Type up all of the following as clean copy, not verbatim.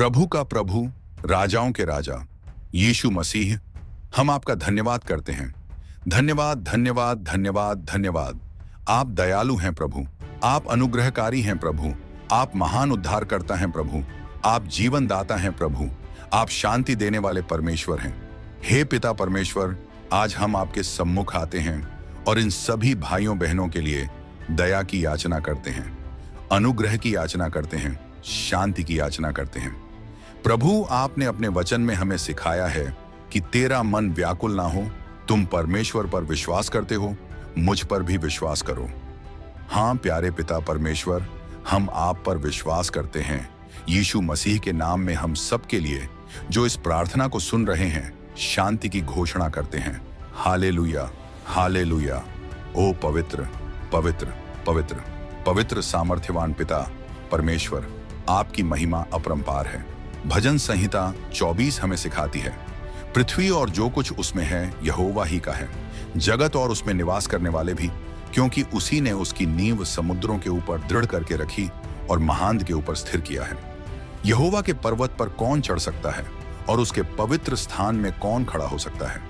प्रभु का प्रभु, राजाओं के राजा यीशु मसीह, हम आपका धन्यवाद करते हैं। धन्यवाद, धन्यवाद, धन्यवाद, धन्यवाद। आप दयालु हैं प्रभु, आप अनुग्रहकारी हैं प्रभु, आप महान उद्धारकर्ता हैं प्रभु, आप जीवन दाता हैं प्रभु, आप शांति देने वाले परमेश्वर हैं। हे पिता परमेश्वर, आज हम आपके सम्मुख आते हैं और इन सभी भाइयों बहनों के लिए दया की याचना करते हैं, अनुग्रह की याचना करते हैं, शांति की याचना करते हैं। प्रभु, आपने अपने वचन में हमें सिखाया है कि तेरा मन व्याकुल ना हो। तुम परमेश्वर पर विश्वास करते हो, मुझ पर भी विश्वास करो। हाँ प्यारे पिता परमेश्वर, हम आप पर विश्वास करते हैं। यीशु मसीह के नाम में हम सबके लिए जो इस प्रार्थना को सुन रहे हैं, शांति की घोषणा करते हैं। Hallelujah, hallelujah. ओ पवित्र पवित्र पवित्र पवित्र सामर्थ्यवान पिता परमेश्वर, आपकी महिमा अपरंपार है। भजन संहिता 24 हमें सिखाती है, पृथ्वी और जो कुछ उसमें है यहोवा ही का है, जगत और उसमें निवास करने वाले भी, क्योंकि उसी ने उसकी नींव समुद्रों के ऊपर दृढ़ करके रखी और महानद के ऊपर स्थिर किया है। यहोवा के पर्वत पर कौन चढ़ सकता है और उसके पवित्र स्थान में कौन खड़ा हो सकता है?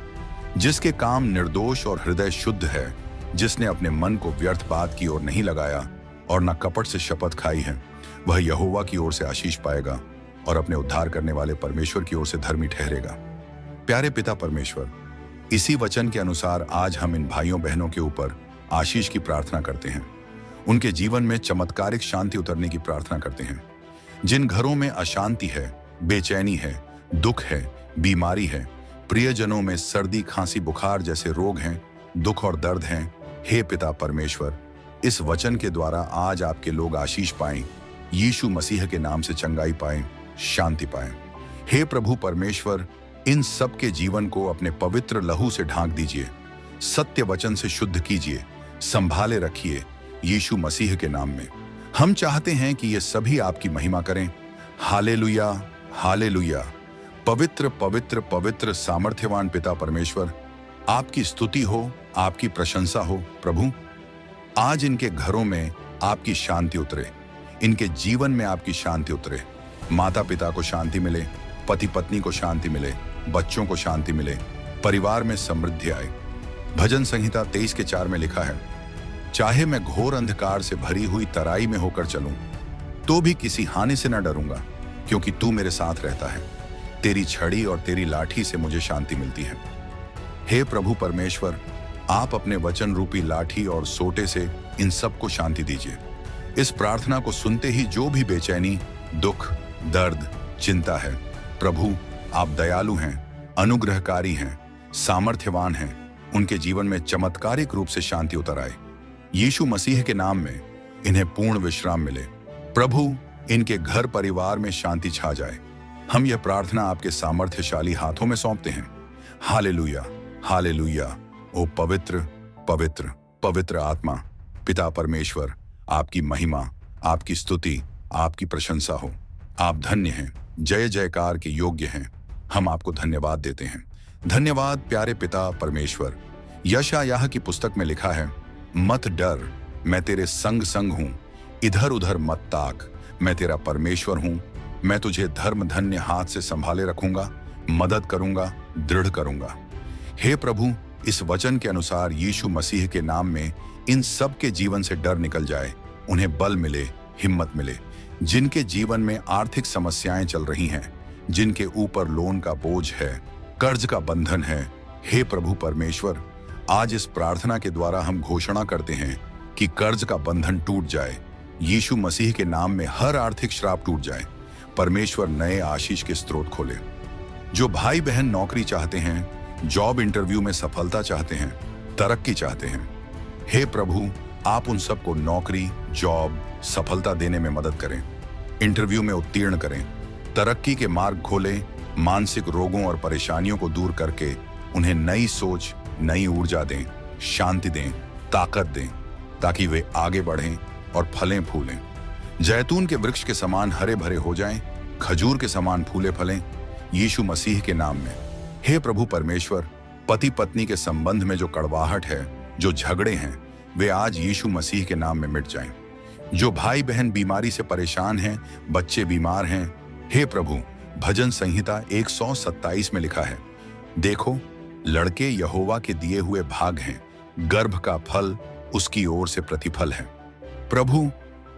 जिसके काम निर्दोष और हृदय शुद्ध है, जिसने अपने मन को व्यर्थ बात की ओर नहीं लगाया और न कपट से शपथ खाई है, वह यहोवा की ओर से आशीष पाएगा और अपने उद्धार करने वाले परमेश्वर की ओर से धर्मी ठहरेगा। प्यारे पिता परमेश्वर, इसी वचन के अनुसार आज हम इन भाइयों बहनों के ऊपर आशीष की प्रार्थना करते हैं। उनके जीवन में चमत्कारिक शांति उतरने की प्रार्थना करते हैं। जिन घरों में अशांति है, बेचैनी है, दुख है, बीमारी है, प्रियजनों में सर्दी खांसी बुखार जैसे रोग हैं, दुख और दर्द हैं, हे पिता परमेश्वर, इस वचन के द्वारा आज आपके लोग आशीष पाएं, यीशु मसीह के नाम से चंगाई पाएं, शांति पाएं। हे प्रभु परमेश्वर, इन सब के जीवन को अपने पवित्र लहू से ढांक दीजिए, सत्य वचन से शुद्ध कीजिए, संभाले रखिए यीशु मसीह के नाम में। हम चाहते हैं कि ये सभी आपकी महिमा करें। Hallelujah, hallelujah. पवित्र पवित्र पवित्र सामर्थ्यवान पिता परमेश्वर, आपकी स्तुति हो, आपकी प्रशंसा हो। प्रभु, आज इनके घरों में आपकी शांति उतरे, इनके जीवन में आपकी शांति उतरे। माता पिता को शांति मिले, पति पत्नी को शांति मिले, बच्चों को शांति मिले, परिवार में समृद्धि आए। भजन संहिता 23:4 में लिखा है, चाहे मैं घोर अंधकार से भरी हुई तराई में होकर चलूं, तो भी किसी हानि से न डरूंगा, क्योंकि तू मेरे साथ रहता है। तेरी छड़ी और तेरी लाठी से मुझे शांति मिलती है। हे प्रभु परमेश्वर, आप अपने वचन रूपी लाठी और सोटे से इन सबको शांति दीजिए। इस प्रार्थना को सुनते ही जो भी बेचैनी, दुख, दर्द, चिंता है, प्रभु आप दयालु हैं, अनुग्रहकारी हैं, सामर्थ्यवान हैं, उनके जीवन में चमत्कारिक रूप से शांति उतर आए। यीशु मसीह के नाम में इन्हें पूर्ण विश्राम मिले। प्रभु, इनके घर परिवार में शांति छा जाए। हम यह प्रार्थना आपके सामर्थ्यशाली हाथों में सौंपते हैं। Hallelujah, hallelujah. ओ पवित्र पवित्र पवित्र आत्मा, पिता परमेश्वर, आपकी महिमा, आपकी स्तुति, आपकी प्रशंसा हो। आप धन्य हैं, जय जयकार के योग्य हैं। हम आपको धन्यवाद देते हैं। धन्यवाद प्यारे पिता परमेश्वर। यशायाह की पुस्तक में लिखा है, मत डर, मैं तेरे संग संग हूं, इधर उधर मत ताक, मैं तेरा परमेश्वर हूं, मैं तुझे धर्म धन्य हाथ से संभाले रखूंगा, मदद करूंगा, दृढ़ करूंगा। हे प्रभु, इस वचन के अनुसार यीशु मसीह के नाम में इन सब के जीवन से डर निकल जाए, उन्हें बल मिले, हिम्मत मिले। जिनके जीवन में आर्थिक समस्याएं चल रही हैं, जिनके ऊपर लोन का बोझ है, कर्ज का बंधन है, हे प्रभु परमेश्वर, आज इस प्रार्थना के द्वारा हम घोषणा करते हैं कि कर्ज का बंधन टूट जाए। यीशु मसीह के नाम में हर आर्थिक श्राप टूट जाए। परमेश्वर नए आशीष के स्रोत खोले। जो भाई बहन नौकरी चाहते हैं, जॉब इंटरव्यू में सफलता चाहते हैं, तरक्की चाहते हैं, हे प्रभु आप उन सबको नौकरी, जॉब, सफलता देने में मदद करें, इंटरव्यू में उत्तीर्ण करें, तरक्की के मार्ग खोलें, मानसिक रोगों और परेशानियों को दूर करके उन्हें नई सोच, नई ऊर्जा दें, शांति दें, ताकत दें, ताकि वे आगे बढ़ें और फलें फूलें। जैतून के वृक्ष के समान हरे भरे हो जाएं, खजूर के समान फूले फलें, यीशु मसीह के नाम में। हे प्रभु परमेश्वर, पति पत्नी के संबंध में जो कड़वाहट है, जो झगड़े हैं, वे आज यीशु मसीह के नाम में मिट जाएं। जो भाई बहन बीमारी से परेशान हैं, बच्चे बीमार हैं, हे प्रभु, भजन संहिता 127 में लिखा है, देखो, लड़के यहोवा के दिए हुए भाग हैं, गर्भ का फल उसकी ओर से प्रतिफल है। प्रभु,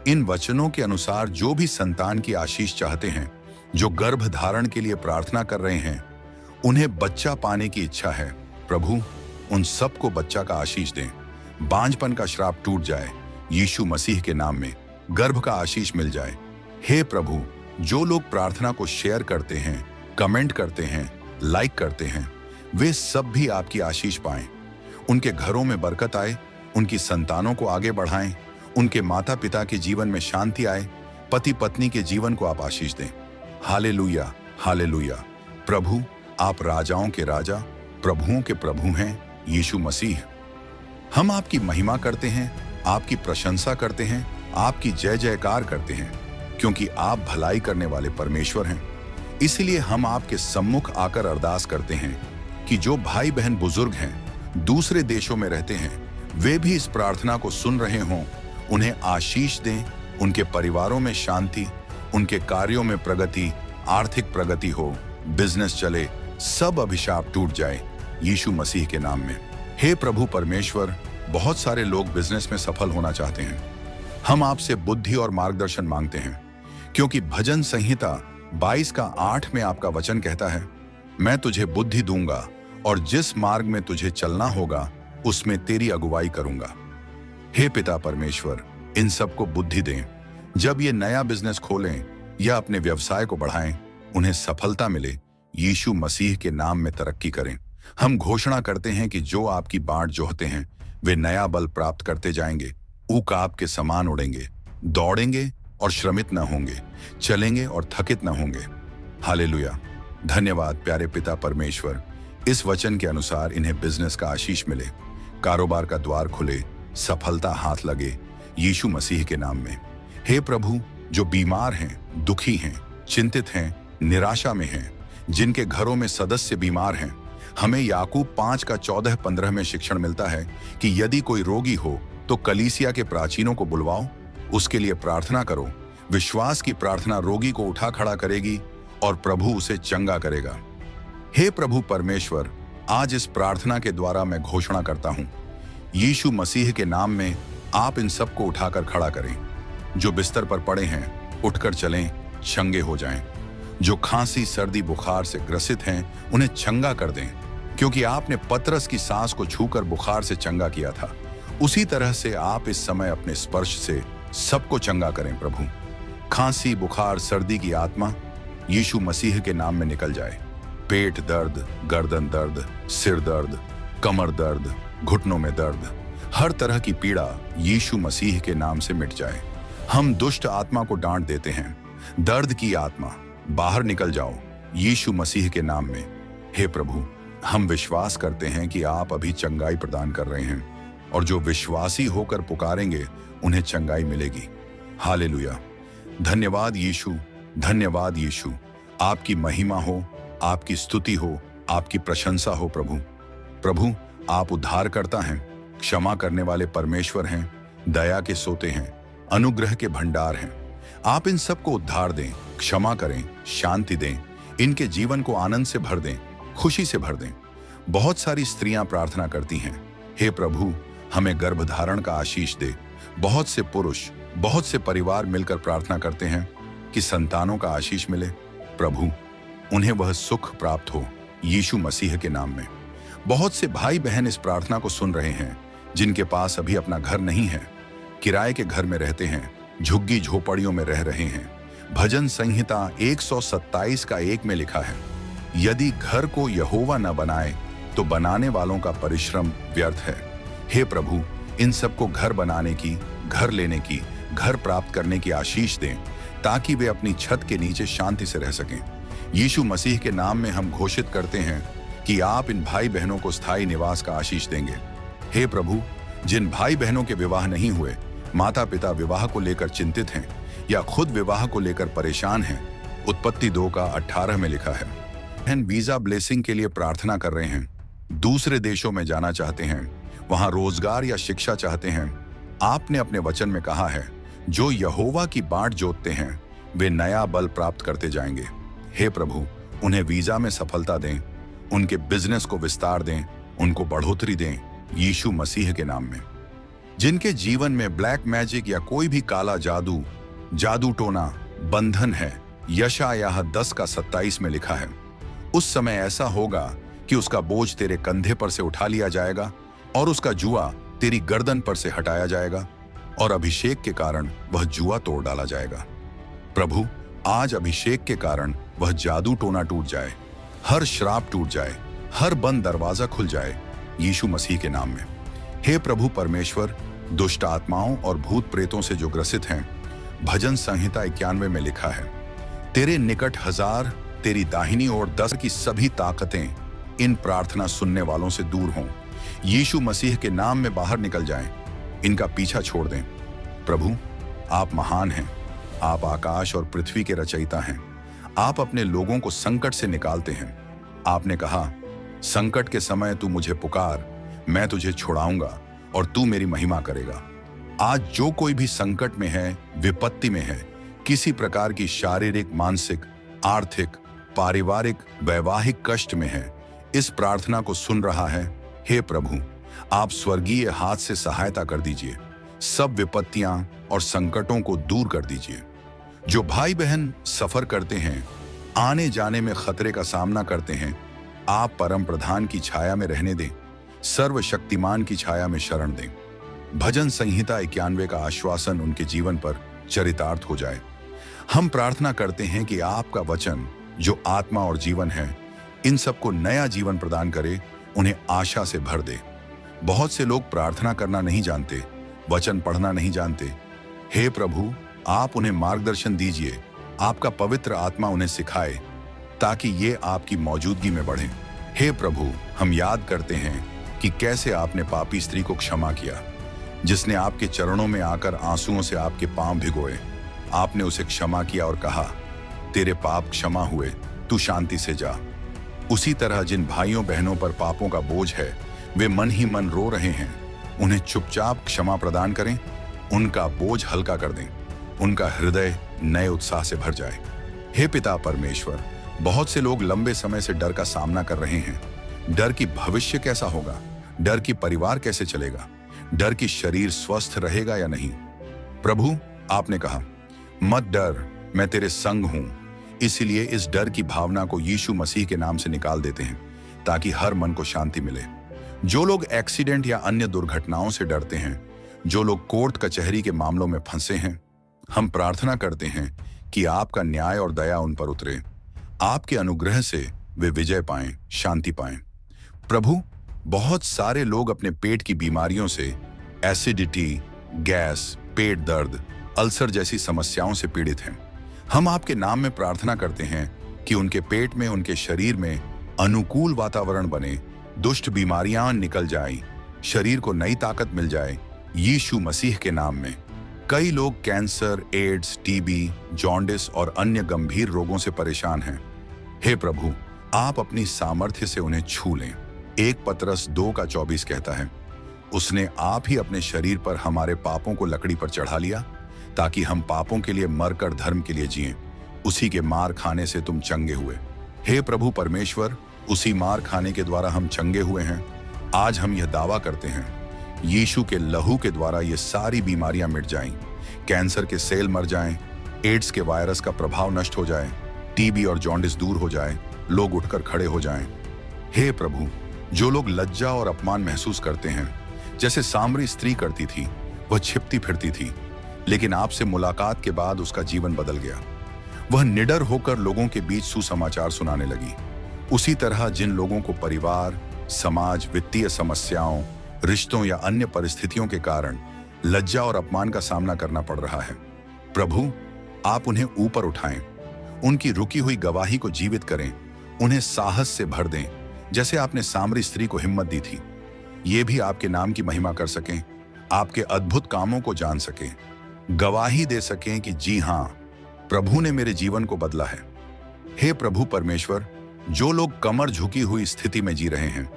इन वचनों के अनुसार जो भी संतान की आशीष चाहते हैं, जो गर्भ धारण के लिए प्रार्थना कर रहे हैं, उन्हें बच्चा पाने की इच्छा है, प्रभु उन सबको बच्चा का आशीष दें। बांझपन का श्राप टूट जाए यीशु मसीह के नाम में, गर्भ का आशीष मिल जाए। हे प्रभु, जो लोग प्रार्थना को शेयर करते हैं, कमेंट करते हैं, लाइक करते हैं, वे सब भी आपकी आशीष पाएं। उनके घरों में बरकत आए, उनकी संतानों को आगे बढ़ाएं, उनके माता पिता के जीवन में शांति आए, पति पत्नी के जीवन को आप आशीष दें। Hallelujah, hallelujah. प्रभु, आप राजाओं के राजा, प्रभुओं के प्रभु हैं, यीशु मसीह। हम आपकी महिमा करते हैं, आपकी प्रशंसा करते हैं, आपकी जय जयकार करते हैं, क्योंकि आप भलाई करने वाले परमेश्वर हैं। इसलिए हम आपके सम्मुख आकर अरदास करते हैं कि जो भाई बहन बुजुर्ग हैं, दूसरे देशों में रहते हैं, वे भी इस प्रार्थना को सुन रहे हों, उन्हें आशीष दें, उनके परिवारों में शांति, उनके कार्यों में प्रगति, आर्थिक प्रगति हो, बिजनेस चले, सब अभिशाप टूट जाए यीशु मसीह के नाम में। हे प्रभु परमेश्वर, बहुत सारे लोग बिजनेस में सफल होना चाहते हैं। हम आपसे बुद्धि और मार्गदर्शन मांगते हैं, क्योंकि भजन संहिता 22:8 में आपका वचन कहता है, मैं तुझे बुद्धि दूंगा और जिस मार्ग में तुझे चलना होगा उसमें तेरी अगुवाई करूंगा। हे पिता परमेश्वर, इन सबको बुद्धि दें। जब ये नया बिजनेस खोलें या अपने व्यवसाय को बढ़ाएं, उन्हें सफलता मिले, यीशु मसीह के नाम में तरक्की करें। हम घोषणा करते हैं कि जो आपकी बाट जोहते हैं, वे नया बल प्राप्त करते जाएंगे, ऊकाब के समान उड़ेंगे, दौड़ेंगे और श्रमित न होंगे, चलेंगे और थकित न होंगे। हालेलुया। धन्यवाद प्यारे पिता परमेश्वर, इस वचन के अनुसार इन्हें बिजनेस का आशीष मिले, कारोबार का द्वार खुले, सफलता हाथ लगे यीशु मसीह के नाम में। हे प्रभु, जो बीमार हैं, दुखी हैं, चिंतित हैं, निराशा में हैं, जिनके घरों में सदस्य बीमार हैं, हमें याकूब 5:14-15 में शिक्षण मिलता है कि यदि कोई रोगी हो तो कलीसिया के प्राचीनों को बुलवाओ, उसके लिए प्रार्थना करो। विश्वास की प्रार्थना रोगी को उठा खड़ा करेगी और प्रभु उसे चंगा करेगा। हे प्रभु परमेश्वर, आज इस प्रार्थना के द्वारा मैं घोषणा करता हूं, यीशु मसीह के नाम में आप इन सबको उठाकर खड़ा करें। जो बिस्तर पर पड़े हैं, उठकर चलें, चंगे हो जाएं। जो खांसी, सर्दी, बुखार से ग्रसित हैं, उन्हें चंगा कर दें, क्योंकि आपने पतरस की सांस को छूकर बुखार से चंगा किया था। उसी तरह से आप इस समय अपने स्पर्श से सबको चंगा करें प्रभु। खांसी, बुखार, सर्दी की आत्मा यीशु मसीह के नाम में निकल जाए। पेट दर्द, गर्दन दर्द, सिर दर्द, कमर दर्द, घुटनों में दर्द, हर तरह की पीड़ा यीशु मसीह के नाम से मिट जाए। हम दुष्ट आत्मा को डांट देते हैं, दर्द की आत्मा बाहर निकल जाओ यीशु मसीह के नाम में। हे प्रभु, हम विश्वास करते हैं कि आप अभी चंगाई प्रदान कर रहे हैं, और जो विश्वासी होकर पुकारेंगे उन्हें चंगाई मिलेगी। हालेलुया। धन्यवाद यीशु, धन्यवाद यीशु। आपकी महिमा हो, आपकी स्तुति हो, आपकी प्रशंसा हो प्रभु। प्रभु, आप उद्धारकर्ता हैं, क्षमा करने वाले परमेश्वर हैं, दया के सोते हैं, अनुग्रह के भंडार हैं। आप इन सबको उद्धार दें, क्षमा करें, शांति दें, इनके जीवन को आनंद से भर दें, खुशी से भर दें। बहुत सारी स्त्रियां प्रार्थना करती हैं, हे प्रभु हमें गर्भधारण का आशीष दे। बहुत से पुरुष, बहुत से परिवार मिलकर प्रार्थना करते हैं कि संतानों का आशीष मिले। प्रभु, उन्हें वह सुख प्राप्त हो यीशु मसीह के नाम में। बहुत से भाई बहन इस प्रार्थना को सुन रहे हैं, जिनके पास अभी अपना घर नहीं है, किराए के घर में रहते हैं, झुग्गी झोपड़ियों में रह रहे हैं। भजन संहिता 127:1 में लिखा है, यदि घर को यहोवा न बनाए तो बनाने वालों का परिश्रम व्यर्थ है। हे प्रभु, इन सबको घर बनाने की, घर लेने की, घर प्राप्त करने की आशीष दें, ताकि वे अपनी छत के नीचे शांति से रह सकें। यीशु मसीह के नाम में हम घोषित करते हैं कि आप इन भाई बहनों को स्थायी निवास का आशीष देंगे। हे प्रभु, जिन भाई बहनों के विवाह नहीं हुए, माता पिता विवाह को लेकर चिंतित हैं या खुद विवाह को लेकर परेशान हैं, उत्पत्ति 2:18 में लिखा है। बहन वीजा ब्लेसिंग के लिए प्रार्थना कर रहे हैं, दूसरे देशों में जाना चाहते हैं, वहां रोजगार या शिक्षा चाहते हैं। आपने अपने वचन में कहा है, जो यहोवा की बाट जोतते हैं वे नया बल प्राप्त करते जाएंगे। हे प्रभु, उन्हें वीजा में सफलता दें, उनके बिजनेस को विस्तार दें, उनको बढ़ोतरी दें, यीशु मसीह के नाम में। जिनके जीवन में ब्लैक मैजिक या कोई भी काला जादू, जादू टोना बंधन है, यशायाह 10:27 में लिखा है, उस समय ऐसा होगा कि उसका बोझ तेरे कंधे पर से उठा लिया जाएगा और उसका जुआ तेरी गर्दन पर से हटाया जाएगा और अभिषेक के कारण वह जुआ तोड़ डाला जाएगा। प्रभु, आज अभिषेक के कारण वह जादू टोना टूट जाए, हर श्राप टूट जाए, हर बंद दरवाजा खुल जाए, यीशु मसीह के नाम में। हे प्रभु परमेश्वर, दुष्ट आत्माओं और भूत प्रेतों से जो ग्रसित हैं, भजन संहिता 91 में लिखा है, तेरे निकट 1000, तेरी दाहिनी ओर 10 की सभी ताकतें इन प्रार्थना सुनने वालों से दूर हों, यीशु मसीह के नाम में बाहर निकल जाएं, इनका पीछा छोड़ दें। प्रभु, आप महान हैं, आप आकाश और पृथ्वी के रचयिता हैं। आप अपने लोगों को संकट से निकालते हैं। आपने कहा, संकट के समय तू मुझे पुकार, मैं तुझे छुड़ाऊंगा और तू मेरी महिमा करेगा। आज जो कोई भी संकट में है, विपत्ति में है, किसी प्रकार की शारीरिक, मानसिक, आर्थिक, पारिवारिक, वैवाहिक कष्ट में है, इस प्रार्थना को सुन रहा है, हे प्रभु, आप स्वर्गीय हाथ से सहायता कर दीजिए, सब विपत्तियां और संकटों को दूर कर दीजिए। जो भाई बहन सफर करते हैं, आने जाने में खतरे का सामना करते हैं, आप परम प्रधान की छाया में रहने दें, सर्वशक्तिमान की छाया में शरण दें। भजन संहिता 91 का आश्वासन उनके जीवन पर चरितार्थ हो जाए। हम प्रार्थना करते हैं कि आपका वचन जो आत्मा और जीवन है, इन सबको नया जीवन प्रदान करे, उन्हें आशा से भर दे। बहुत से लोग प्रार्थना करना नहीं जानते, वचन पढ़ना नहीं जानते। हे प्रभु, आप उन्हें मार्गदर्शन दीजिए, आपका पवित्र आत्मा उन्हें सिखाए ताकि ये आपकी मौजूदगी में बढ़े। हे प्रभु, हम याद करते हैं कि कैसे आपने पापी स्त्री को क्षमा किया, जिसने आपके चरणों में आकर आंसुओं से आपके पांव भिगोए। आपने उसे क्षमा किया और कहा, तेरे पाप क्षमा हुए, तू शांति से जा। उसी तरह जिन भाइयों बहनों पर पापों का बोझ है, वे मन ही मन रो रहे हैं, उन्हें चुपचाप क्षमा प्रदान करें, उनका बोझ हल्का कर दें, उनका हृदय नए उत्साह से भर जाए। हे पिता परमेश्वर, बहुत से लोग लंबे समय से डर का सामना कर रहे हैं। डर की भविष्य कैसा होगा, डर की परिवार कैसे चलेगा, डर की शरीर स्वस्थ रहेगा या नहीं। प्रभु, आपने कहा, मत डर, मैं तेरे संग हूं। इसलिए इस डर की भावना को यीशु मसीह के नाम से निकाल देते हैं ताकि हर मन को शांति मिले। जो लोग एक्सीडेंट या अन्य दुर्घटनाओं से डरते हैं, जो लोग कोर्ट कचहरी के मामलों में फंसे हैं, हम प्रार्थना करते हैं कि आपका न्याय और दया उन पर उतरे। आपके अनुग्रह से वे विजय पाएं, शांति पाएं। प्रभु, बहुत सारे लोग अपने पेट की बीमारियों से, एसिडिटी, गैस, पेट दर्द, अल्सर जैसी समस्याओं से पीड़ित हैं। हम आपके नाम में प्रार्थना करते हैं कि उनके पेट में, उनके शरीर में अनुकूल वातावरण बने, दुष्ट बीमारियां निकल जाएं, शरीर को नई ताकत मिल जाए, यीशु मसीह के नाम में। कई लोग कैंसर, एड्स, टीबी, जॉन्डिस और अन्य गंभीर रोगों से परेशान हैं। हे प्रभु, आप अपनी सामर्थ्य से उन्हें छू लें। 1 पतरस 2:24 कहता है, उसने आप ही अपने शरीर पर हमारे पापों को लकड़ी पर चढ़ा लिया ताकि हम पापों के लिए मरकर धर्म के लिए जिएं। उसी के मार खाने से तुम चंगे हुए। हे प्रभु परमेश्वर, उसी मार खाने के द्वारा हम चंगे हुए हैं। आज हम यह दावा करते हैं, यीशु के लहू के द्वारा ये सारी बीमारियां मिट जाएं, कैंसर के सेल मर जाएं, एड्स के वायरस का प्रभाव नष्ट हो जाए, टीबी और जॉन्डिस दूर हो जाए, लोग उठकर खड़े हो जाएं। हे प्रभु, जो लोग लज्जा और अपमान महसूस करते हैं, जैसे सामरी स्त्री करती थी, वह छिपती फिरती थी, लेकिन आपसे मुलाकात के बाद उसका जीवन बदल गया। वह निडर होकर लोगों के बीच सुसमाचार सुनाने लगी। उसी तरह जिन लोगों को परिवार, समाज, वित्तीय समस्याओं, रिश्तों या अन्य परिस्थितियों के कारण लज्जा और अपमान का सामना करना पड़ रहा है, प्रभु, आप उन्हें ऊपर उठाएं, उनकी रुकी हुई गवाही को जीवित करें, उन्हें साहस से भर दें, जैसे आपने सामरी स्त्री को हिम्मत दी थी। ये भी आपके नाम की महिमा कर सकें, आपके अद्भुत कामों को जान सकें, गवाही दे सकें कि जी हां, प्रभु ने मेरे जीवन को बदला है। हे प्रभु परमेश्वर, जो लोग कमर झुकी हुई स्थिति में जी रहे हैं,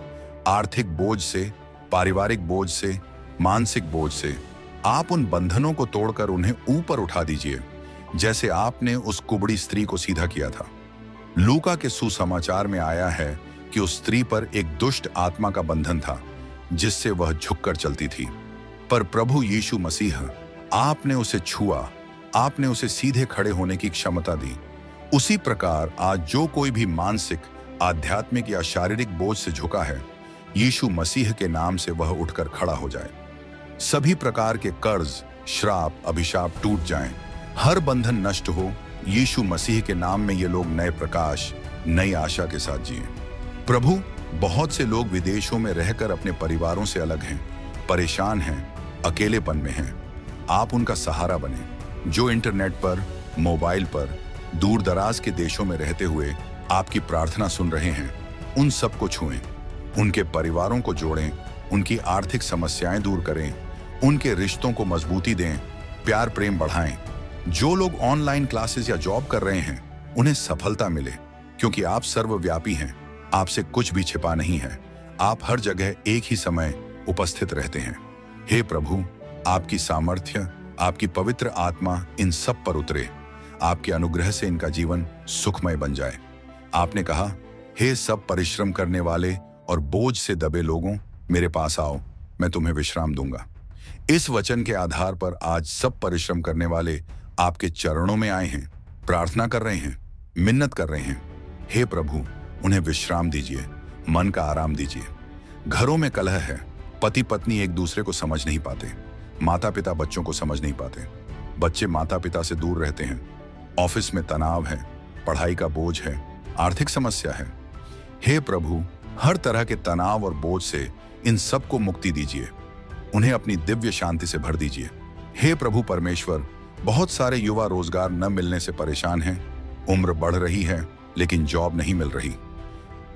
आर्थिक बोझ से, पारिवारिक बोझ से, मानसिक बोझ से, आप उन बंधनों को तोड़कर उन्हें ऊपर उठा दीजिए। जैसे आपने उस कुबड़ी स्त्री को सीधा किया था। लूका के सुसमाचार में आया है कि उस स्त्री पर एक दुष्ट आत्मा का बंधन था जिससे वह झुककर चलती थी, पर प्रभु यीशु मसीह, आपने उसे छुआ, आपने उसे सीधे खड़े होने की क्षमता दी। उसी प्रकार आज जो कोई भी मानसिक, आध्यात्मिक या शारीरिक बोझ से झुका है, यीशु मसीह के नाम से वह उठकर खड़ा हो जाए। सभी प्रकार के कर्ज, श्राप, अभिशाप टूट जाएं, हर बंधन नष्ट हो। यीशु मसीह के नाम में ये लोग नए प्रकाश, नई आशा के साथ जिए। प्रभु, बहुत से लोग विदेशों में रहकर अपने परिवारों से अलग हैं, परेशान हैं, अकेलेपन में हैं। आप उनका सहारा बने। जो इंटरनेट पर, मोबाइल पर, दूर दराज के देशों में रहते हुए आपकी प्रार्थना सुन रहे हैं, उन सबको छुएं, उनके परिवारों को जोड़ें, उनकी आर्थिक समस्याएं दूर करें, उनके रिश्तों को मजबूती दें, प्यार प्रेम बढ़ाएं। जो लोग ऑनलाइन क्लासेस या जॉब कर रहे हैं, उन्हें सफलता मिले, क्योंकि आप सर्वव्यापी हैं। आपसे कुछ भी छिपा नहीं है। आप हर जगह एक ही समय उपस्थित रहते हैं। हे प्रभु, आपकी सामर्थ्य, आपकी पवित्र आत्मा इन सब पर उतरे। आपके अनुग्रह से इनका जीवन सुखमय बन जाए। आपने कहा, हे सब परिश्रम करने वाले और बोझ से दबे लोगों, मेरे पास आओ, मैं तुम्हें विश्राम दूंगा। इस वचन के आधार पर आज सब परिश्रम करने वाले आपके चरणों में आए हैं, प्रार्थना कर रहे हैं, मिन्नत कर रहे हैं। हे प्रभु, उन्हें विश्राम दीजिए, मन का आराम दीजिए। घरों में कलह है, पति पत्नी एक दूसरे को समझ नहीं पाते, माता पिता बच्चों को समझ नहीं पाते, बच्चे माता पिता से दूर रहते हैं, ऑफिस में तनाव है, पढ़ाई का बोझ है, आर्थिक समस्या है। हे प्रभु, हर तरह के तनाव और बोझ से इन सबको मुक्ति दीजिए, उन्हें अपनी दिव्य शांति से भर दीजिए। हे प्रभु परमेश्वर, बहुत सारे युवा रोजगार न मिलने से परेशान हैं, उम्र बढ़ रही है लेकिन जॉब नहीं मिल रही,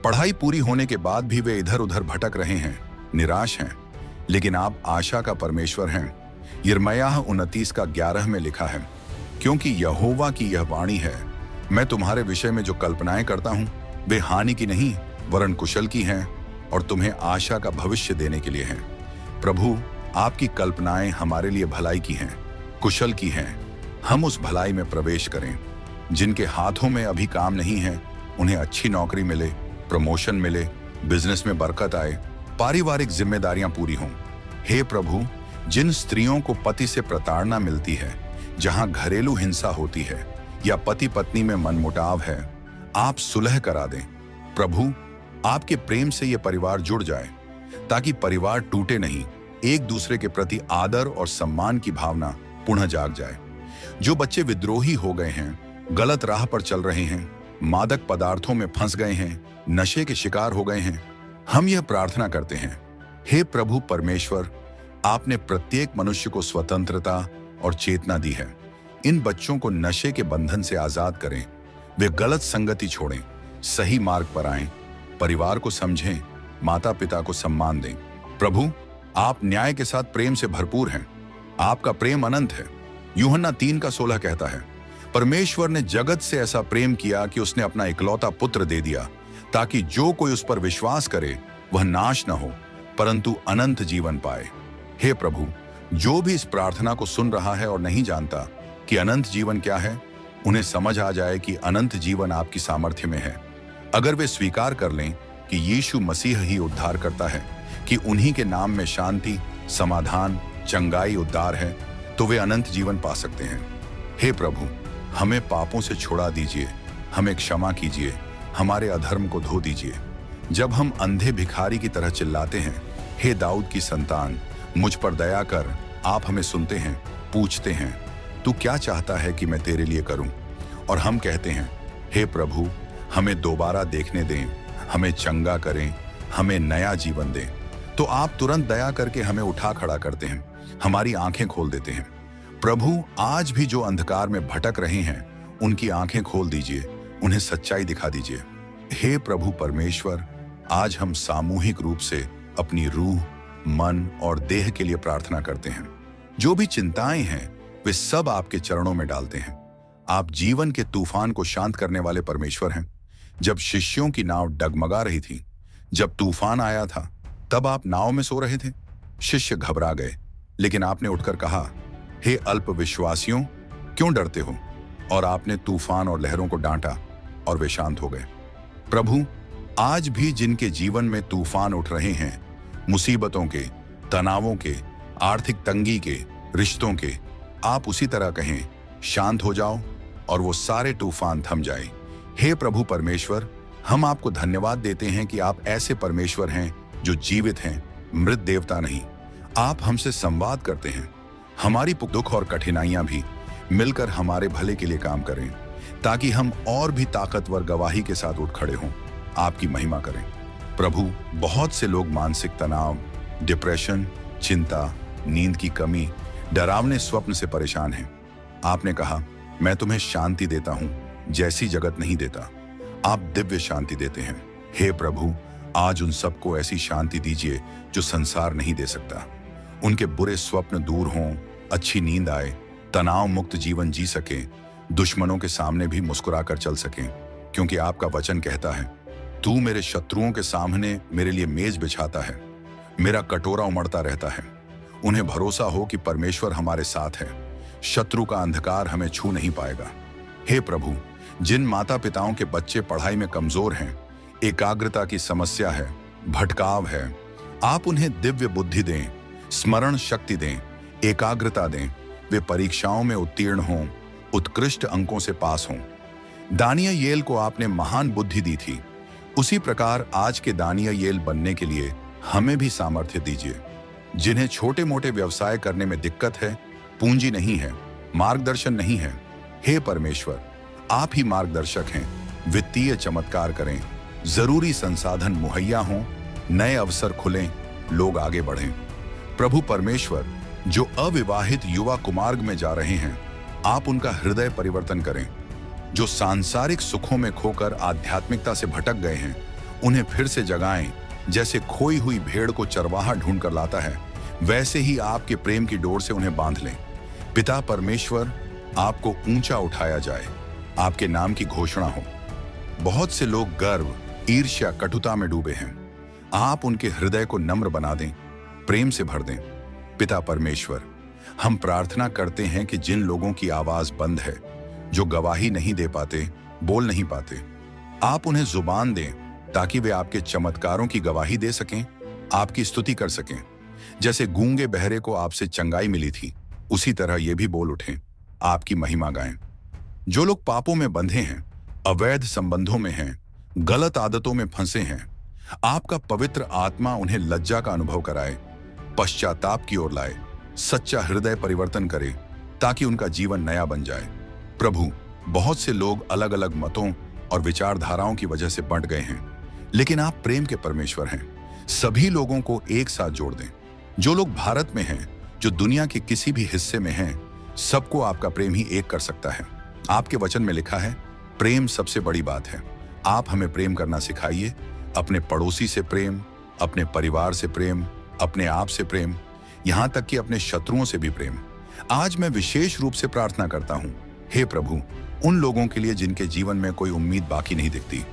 पढ़ाई पूरी होने के बाद भी वे इधर उधर भटक रहे हैं, निराश हैं, लेकिन आप आशा का परमेश्वर हैं। यिर्मयाह 29:11 में लिखा है, क्योंकि यहोवा की यह वाणी है, मैं तुम्हारे विषय में जो कल्पनाएं करता हूं वे हानि की नहीं वरन कुशल की हैं और तुम्हें आशा का भविष्य देने के लिए हैं। प्रभु, आपकी कल्पनाएं हमारे लिए भलाई की हैं, कुशल की हैं। हम उस भलाई में प्रवेश करें। जिनके हाथों में अभी काम नहीं है, उन्हें अच्छी नौकरी मिले, प्रमोशन मिले, बिजनेस में बरकत आए, पारिवारिक जिम्मेदारियां पूरी हों। हे प्रभु, जिन स्त्रियों को पति से प्रताड़ना मिलती है, जहां घरेलू हिंसा होती है या पति पत्नी में मनमुटाव है, आप सुलह करा दें। प्रभु, आपके प्रेम से यह परिवार जुड़ जाए ताकि परिवार टूटे नहीं, एक दूसरे के प्रति आदर और सम्मान की भावना पुनः जाग जाए। जो बच्चे विद्रोही हो गए हैं, गलत राह पर चल रहे हैं, मादक पदार्थों में फंस गए हैं, नशे के शिकार हो गए हैं, हम यह प्रार्थना करते हैं, हे प्रभु परमेश्वर, आपने प्रत्येक मनुष्य को स्वतंत्रता और चेतना दी है। इन बच्चों को नशे के बंधन से आजाद करें, वे गलत संगति छोड़ें, सही मार्ग पर आएं, परिवार को समझें, माता पिता को सम्मान दें। प्रभु, आप न्याय के साथ प्रेम से भरपूर हैं, आपका प्रेम अनंत है। यूहन्ना 3:16 कहता है, परमेश्वर ने जगत से ऐसा प्रेम किया कि उसने अपना इकलौता पुत्र दे दिया, ताकि जो कोई उस पर विश्वास करे वह नाश न हो परंतु अनंत जीवन पाए। हे प्रभु, जो भी इस प्रार्थना को सुन रहा है और नहीं जानता कि अनंत जीवन क्या है, उन्हें समझ आ जाए कि अनंत जीवन आपकी सामर्थ्य में है। अगर वे स्वीकार कर लें कि यीशु मसीह ही उद्धार करता है, कि उन्हीं के नाम में शांति, समाधान, चंगाई, उद्धार है, तो वे अनंत जीवन पा सकते हैं। हे प्रभु, हमें पापों से छुड़ा दीजिए, हमें क्षमा कीजिए, हमारे अधर्म को धो दीजिए। जब हम अंधे भिखारी की तरह चिल्लाते हैं, हे दाऊद की संतान, मुझ पर दया कर, आप हमें सुनते हैं, पूछते हैं, तू क्या चाहता है कि मैं तेरे लिए करूं? और हम कहते हैं, हे प्रभु, हमें दोबारा देखने दें, हमें चंगा करें, हमें नया जीवन दें। तो आप तुरंत दया करके हमें उठा खड़ा करते हैं, हमारी आंखें खोल देते हैं। प्रभु, आज भी जो अंधकार में भटक रहे हैं, उनकी आंखें खोल दीजिए, उन्हें सच्चाई दिखा दीजिए। हे प्रभु परमेश्वर, आज हम सामूहिक रूप से अपनी रूह, मन और देह के लिए प्रार्थना करते हैं। जो भी चिंताएं हैं, वे सब आपके चरणों में डालते हैं। आप जीवन के तूफान को शांत करने वाले परमेश्वर हैं। जब शिष्यों की नाव डगमगा रही थी, जब तूफान आया था, तब आप नाव में सो रहे थे। शिष्य घबरा गए, लेकिन आपने उठकर कहा, हे अल्प विश्वासियों, क्यों डरते हो? और आपने तूफान और लहरों को डांटा और वे शांत हो गए। प्रभु, आज भी जिनके जीवन में तूफान उठ रहे हैं, मुसीबतों के, तनावों के, आर्थिक तंगी के, रिश्तों के, आप उसी तरह कहें, शांत हो जाओ और वो सारे तूफान थम जाए। हे प्रभु परमेश्वर, हम आपको धन्यवाद देते हैं कि आप ऐसे परमेश्वर हैं जो जीवित हैं, मृत देवता नहीं। आप हमसे संवाद करते हैं। हमारी दुख और कठिनाइयां भी मिलकर हमारे भले के लिए काम करें, ताकि हम और भी ताकतवर गवाही के साथ उठ खड़े हों, आपकी महिमा करें। प्रभु, बहुत से लोग मानसिक तनाव, डिप्रेशन, चिंता, नींद की कमी, डरावने स्वप्न से परेशान हैं। आपने कहा, मैं तुम्हें शांति देता हूं, जैसी जगत नहीं देता। आप दिव्य शांति देते हैं। हे प्रभु, आज उन सबको ऐसी शांति दीजिए जो संसार नहीं दे सकता। उनके बुरे स्वप्न दूर हों, अच्छी नींद आए, तनाव मुक्त जीवन जी सकें, दुश्मनों के सामने भी मुस्कुराकर चल सकें, क्योंकि आपका वचन कहता है, तू मेरे शत्रुओं के सामने मेरे लिए मेज बिछाता है, मेरा कटोरा उमड़ता रहता है। उन्हें भरोसा हो कि परमेश्वर हमारे साथ है, शत्रु का अंधकार हमें छू नहीं पाएगा। हे प्रभु, जिन माता पिताओं के बच्चे पढ़ाई में कमजोर हैं, एकाग्रता की समस्या है, भटकाव है, आप उन्हें दिव्य बुद्धि दें, स्मरण शक्ति दें, एकाग्रता दें, वे परीक्षाओं में उत्तीर्ण हों, उत्कृष्ट अंकों से पास हों। दानियेल को आपने महान बुद्धि दी थी, उसी प्रकार आज के दानियेल बनने के लिए हमें भी सामर्थ्य दीजिए। जिन्हें छोटे मोटे व्यवसाय करने में दिक्कत है, पूंजी नहीं है, मार्गदर्शन नहीं है, हे परमेश्वर, आप ही मार्गदर्शक हैं। वित्तीय चमत्कार करें, जरूरी संसाधन मुहैया हों, नए अवसर खुलें, लोग आगे बढ़ें। प्रभु परमेश्वर, जो अविवाहित युवा कुमार्ग में जा रहे हैं, आप उनका हृदय परिवर्तन करें। जो सांसारिक सुखों में खोकर आध्यात्मिकता से भटक गए हैं, उन्हें फिर से जगाएं। जैसे खोई हुई भेड़ को चरवाहा ढूंढ कर लाता है, वैसे ही आपके प्रेम की डोर से उन्हें बांध लें। पिता परमेश्वर, आपको ऊंचा उठाया जाए, आपके नाम की घोषणा हो। बहुत से लोग गर्व, ईर्ष्या, कटुता में डूबे हैं, आप उनके हृदय को नम्र बना दें, प्रेम से भर दें। पिता परमेश्वर, हम प्रार्थना करते हैं कि जिन लोगों की आवाज बंद है, जो गवाही नहीं दे पाते, बोल नहीं पाते, आप उन्हें जुबान दें ताकि वे आपके चमत्कारों की गवाही दे सकें, आपकी स्तुति कर सकें। जैसे गूंगे बहरे को आपसे चंगाई मिली थी, उसी तरह ये भी बोल उठें, आपकी महिमा गाएं। जो लोग पापों में बंधे हैं, अवैध संबंधों में हैं, गलत आदतों में फंसे हैं, आपका पवित्र आत्मा उन्हें लज्जा का अनुभव कराए, पश्चाताप की ओर लाए, सच्चा हृदय परिवर्तन करे, ताकि उनका जीवन नया बन जाए। प्रभु, बहुत से लोग अलग अलग मतों और विचारधाराओं की वजह से बंट गए हैं, लेकिन आप प्रेम के परमेश्वर हैं। सभी लोगों को एक साथ जोड़ दें। जो लोग भारत में हैं, जो दुनिया के किसी भी हिस्से में हैं, सबको आपका प्रेम ही एक कर सकता है। आपके वचन में लिखा है, प्रेम सबसे बड़ी बात है। आप हमें प्रेम करना सिखाइए, अपने पड़ोसी से प्रेम, अपने परिवार से प्रेम, अपने आप से प्रेम, यहां तक कि अपने शत्रुओं से भी प्रेम। आज मैं विशेष रूप से प्रार्थना करता हूं, हे प्रभु, उन लोगों के लिए जिनके जीवन में कोई उम्मीद बाकी नहीं दिखती।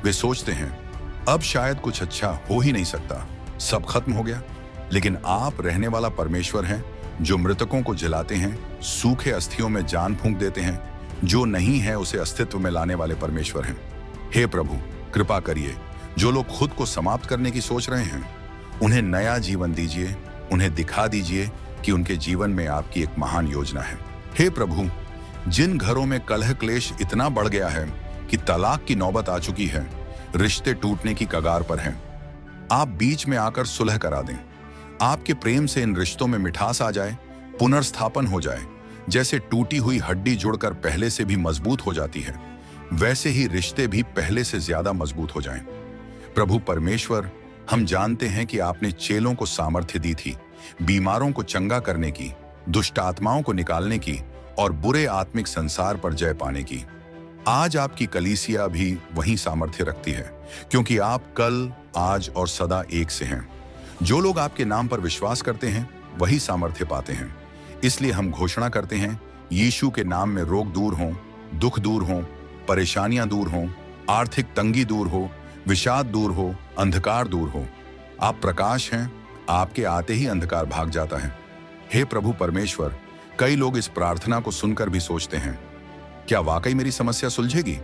वे सोचते हैं, अब शायद कुछ अच्छा हो ही नहीं सकता, सब खत्म हो गया। लेकिन आप रहने वाला परमेश्वर हैं, जो मृतकों को जलाते हैं, सूखे अस्थियों में जान फूंक देते हैं, जो नहीं है उसे अस्तित्व में लाने वाले परमेश्वर हैं। हे प्रभु, कृपा करिए, जो लोग खुद को समाप्त करने की सोच रहे हैं, उन्हें नया जीवन दीजिए, उन्हें दिखा दीजिए कि उनके जीवन में आपकी एक महान योजना है। हे प्रभु, जिन घरों में कलह क्लेश इतना बढ़ गया है कि तलाक की नौबत आ चुकी है, रिश्ते टूटने की कगार पर हैं, आप बीच में आकर सुलह करा दें। आपके प्रेम से इन रिश्तों में मिठास आ जाए, पुनर्स्थापन हो जाए। जैसे टूटी हुई हड्डी जुड़कर पहले से भी मजबूत हो जाती है, वैसे ही रिश्ते भी पहले से ज्यादा मजबूत हो जाएं। प्रभु परमेश्वर, हम जानते हैं कि आपने चेलों को सामर्थ्य दी थी, बीमारों को चंगा करने की, दुष्ट आत्माओं को निकालने की और बुरे आत्मिक संसार पर जय पाने की। आज आपकी कलीसिया भी वही सामर्थ्य रखती है, क्योंकि आप कल, आज और सदा एक से हैं। जो लोग आपके नाम पर विश्वास करते हैं, वही सामर्थ्य पाते हैं। इसलिए हम घोषणा करते हैं, यीशु के नाम में रोग दूर हों, दुख दूर हों, परेशानियां दूर हों, आर्थिक तंगी दूर हो, विषाद दूर हो, अंधकार दूर हो। आप प्रकाश हैं, आपके आते ही अंधकार भाग जाता है। हे प्रभु परमेश्वर, कई लोग इस प्रार्थना को सुनकर भी सोचते हैं, क्या वाकई मेरी समस्या सुलझेगी?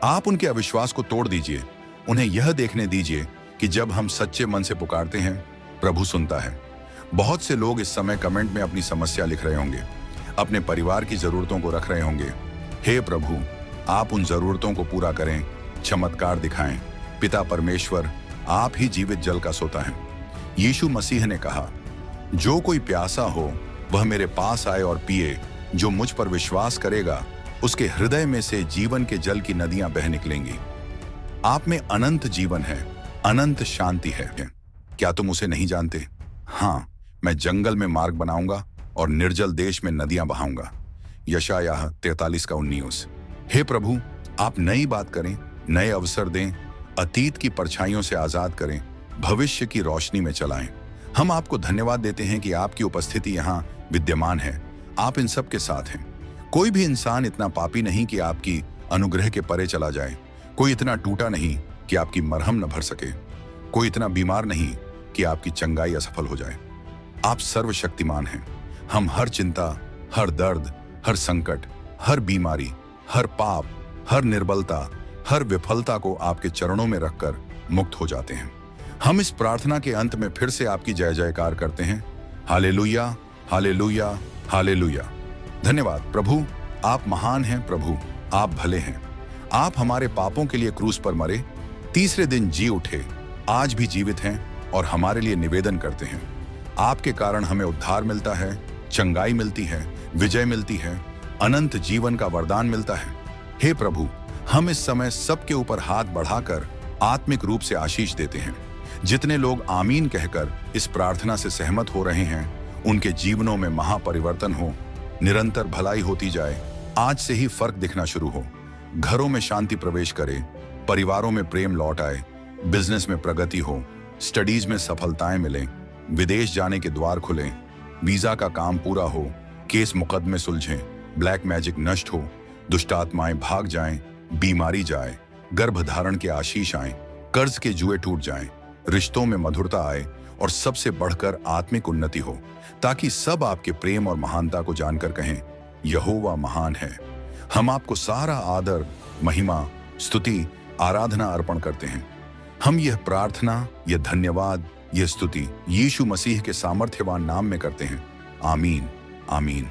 आप उनके अविश्वास को तोड़ दीजिए। उन्हें यह देखने दीजिए कि जब हम सच्चे मन से पुकारते हैं, प्रभु सुनता है। बहुत से लोग इस समय कमेंट में अपनी समस्या लिख रहे होंगे, अपने परिवार की जरूरतों को रख रहे होंगे। हे प्रभु, आप उन जरूरतों को पूरा करें, चमत्कार दिखाएं। पिता परमेश्वर, आप ही जीवित जल का सोता है। यीशु मसीह ने कहा, जो कोई प्यासा हो वह मेरे पास आए और पिए। जो मुझ पर विश्वास करेगा, उसके हृदय में से जीवन के जल की नदियां बह निकलेंगी। आप में अनंत जीवन है, अनंत शांति है। क्या तुम उसे नहीं जानते? हाँ, मैं जंगल में मार्ग बनाऊंगा और निर्जल देश में नदियां बहाऊंगा। यशायाह 43:19। हे प्रभु, आप नई बात करें, नए अवसर दें, अतीत की परछाइयों से आजाद करें, भविष्य की रोशनी में चलाएं। हम आपको धन्यवाद देते हैं कि आपकी उपस्थिति यहाँ विद्यमान है। आप इन सब के साथ हैं। कोई भी इंसान इतना पापी नहीं कि आपकी अनुग्रह के परे चला जाए। कोई इतना टूटा नहीं कि आपकी मरहम न भर सके। कोई इतना बीमार नहीं कि आपकी चंगाई असफल हो जाए। आप सर्वशक्तिमान हैं। हम हर चिंता, हर दर्द, हर संकट, हर बीमारी, हर पाप, हर निर्बलता, हर विफलता को आपके चरणों में रखकर मुक्त हो जाते हैं। हम इस प्रार्थना के अंत में फिर से आपकी जय जयकार करते हैं। Hallelujah, hallelujah, hallelujah. धन्यवाद प्रभु, आप महान हैं। प्रभु, आप भले हैं। आप हमारे पापों के लिए क्रूस पर मरे, तीसरे दिन जी उठे, आज भी जीवित हैं और हमारे लिए निवेदन करते हैं। आपके कारण हमें उद्धार मिलता है, चंगाई मिलती है, विजय मिलती है, अनंत जीवन का वरदान मिलता है। हे प्रभु, हम इस समय सबके ऊपर हाथ बढ़ाकर आत्मिक रूप से आशीष देते हैं। जितने लोग आमीन कहकर इस प्रार्थना से सहमत हो रहे हैं, उनके जीवनों में महापरिवर्तन हो, निरंतर भलाई होती जाए, आज से ही फर्क दिखना शुरू हो, घरों में शांति प्रवेश करे, परिवारों में प्रेम लौट आए, बिजनेस में प्रगति हो, स्टडीज में सफलताएं मिलें, विदेश जाने के द्वार खुलें, वीजा का काम पूरा हो, केस मुकदमे सुलझें, ब्लैक मैजिक नष्ट हो, दुष्टात्माएं भाग जाएं, बीमारी जाए, गर्भधारण के आशीष आए, कर्ज के जुए टूट जाएं, रिश्तों में मधुरता आए और सबसे बढ़कर आत्मिक उन्नति हो, ताकि सब आपके प्रेम और महानता को जानकर कहें, यहोवा महान है। हम आपको सारा आदर, महिमा, स्तुति, आराधना अर्पण करते हैं। हम यह प्रार्थना, यह धन्यवाद, यह स्तुति यीशु मसीह के सामर्थ्यवान नाम में करते हैं। आमीन, आमीन।